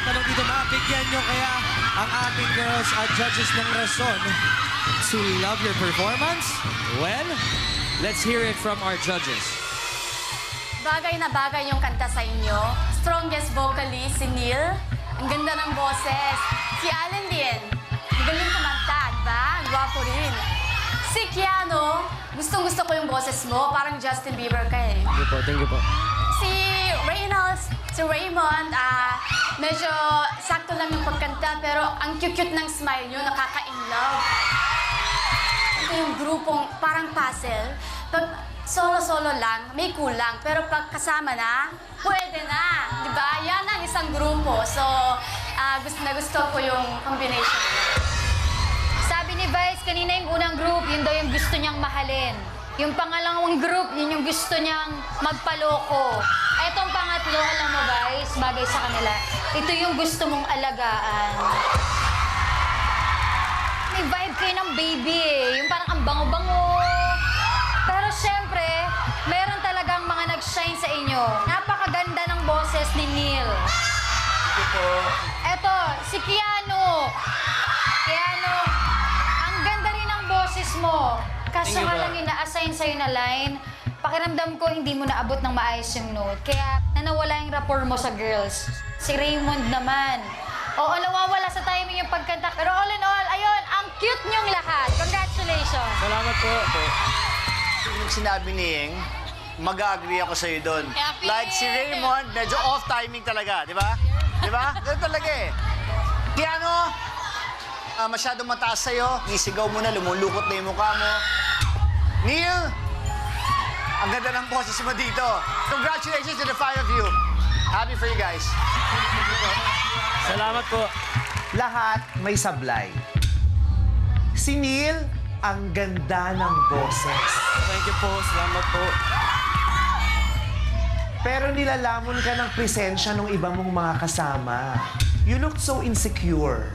tanong dito, mabigyan nyo kaya ang ating girls at judges ng rason to love your performance? Well, let's hear it from our judges. Bagay na bagay yung kanta sa inyo. Strongest vocalist, si Neil. Ang ganda ng boses. Si Allen din. Ang galing kumanta, diba? Gwapo rin. Si Keanu, gustong-gusto ko yung boses mo. Parang Justin Bieber ka eh. Thank you po. Si Reynolds, si Raymond, medyo sakto lang yung pagkanta, pero ang cute-cute ng smile nyo, nakaka-in-love. Ito yung grupong parang puzzle. Pag solo-solo lang, may kulang. Pero pag kasama na, pwede na. Di ba? Yan ang isang grupo. So, gusto na gusto ko yung combination. Sabi ni Vice, kanina yung unang group, yun daw yung gusto niyang mahalin. Yung pangalawang group, yun yung gusto niyang magpaloko. Etong pangatlo, alam mo Vice, bagay sa kanila, ito yung gusto mong alagaan. May vibe kayo ng baby eh. Yung parang ang bango-bango. Pero syempre, meron talagang mga nag-shine sa inyo. Napakaganda ng boses ni Neil. Eto, si Keanu. Keanu, ang ganda rin ng boses mo. Kaso nga lang ina-assign sa'yo na line, pakiramdam ko hindi mo naabot ng maayos yung note. Kaya nawala yung rapport mo sa girls. Si Raymond naman. Oo, nawawala sa timing yung pagkanta. Pero all in all, ayun, ang cute niyong lahat. Congratulations. Salamat po. Yung sinabi ni Ying, mag-agree ako sa'yo doon. Happy! Like si Raymond, medyo off timing talaga, di ba? Di ba? Ganun talaga eh. Keanu, masyadong mataas sa'yo. Isigaw mo na, lumulukot na yung mukha mo. Neil, ang ganda ng boses mo dito. Congratulations to the five of you. Happy for you guys. Salamat po. Lahat may sablay. Si Neil, ang ganda ng boses. Thank you po. Salamat po. Pero nilalamon ka ng presensya ng iba mong mga kasama. You look so insecure.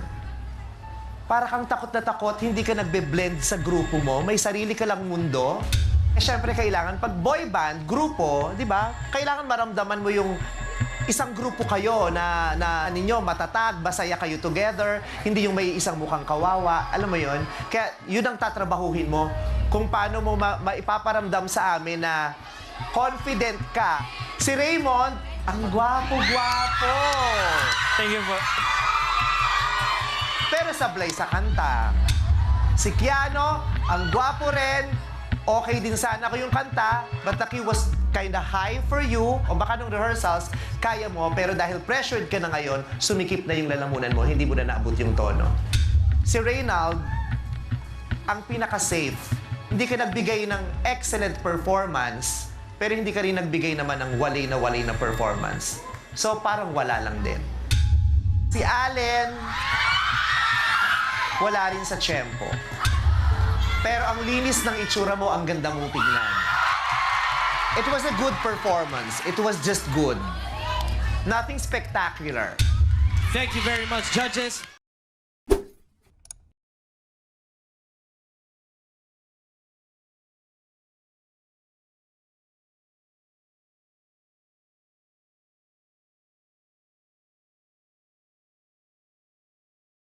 Para kang takot na takot, hindi ka nagbe-blend sa grupo mo. May sarili ka lang mundo. Eh, syempre, kailangan, pag boy band, grupo, di ba? Kailangan maramdaman mo yung isang grupo kayo na ninyo matatag, masaya kayo together, hindi yung may isang mukhang kawawa. Alam mo yon? Kaya yun ang tatrabahuhin mo. Kung paano mo maipaparamdam sa amin na confident ka. Si Raymond, ang gwapo-gwapo. Thank you po. Pero sablay sa kanta. Si Keanu, ang gwapo rin. Okay din sana ko yung kanta, but the key was kinda high for you. O baka nung rehearsals, kaya mo, pero dahil pressured ka na ngayon, sumikip na yung lalamunan mo, hindi mo na naabot yung tono. Si Reynald, ang pinaka-safe. Hindi ka nagbigay ng excellent performance, pero hindi ka rin nagbigay naman ng walay na performance. So parang wala lang din. Si Allen, wala rin sa tiyempo. Pero ang linis ng itsura mo, ang ganda mong tignan. It was a good performance. It was just good. Nothing spectacular. Thank you very much, judges.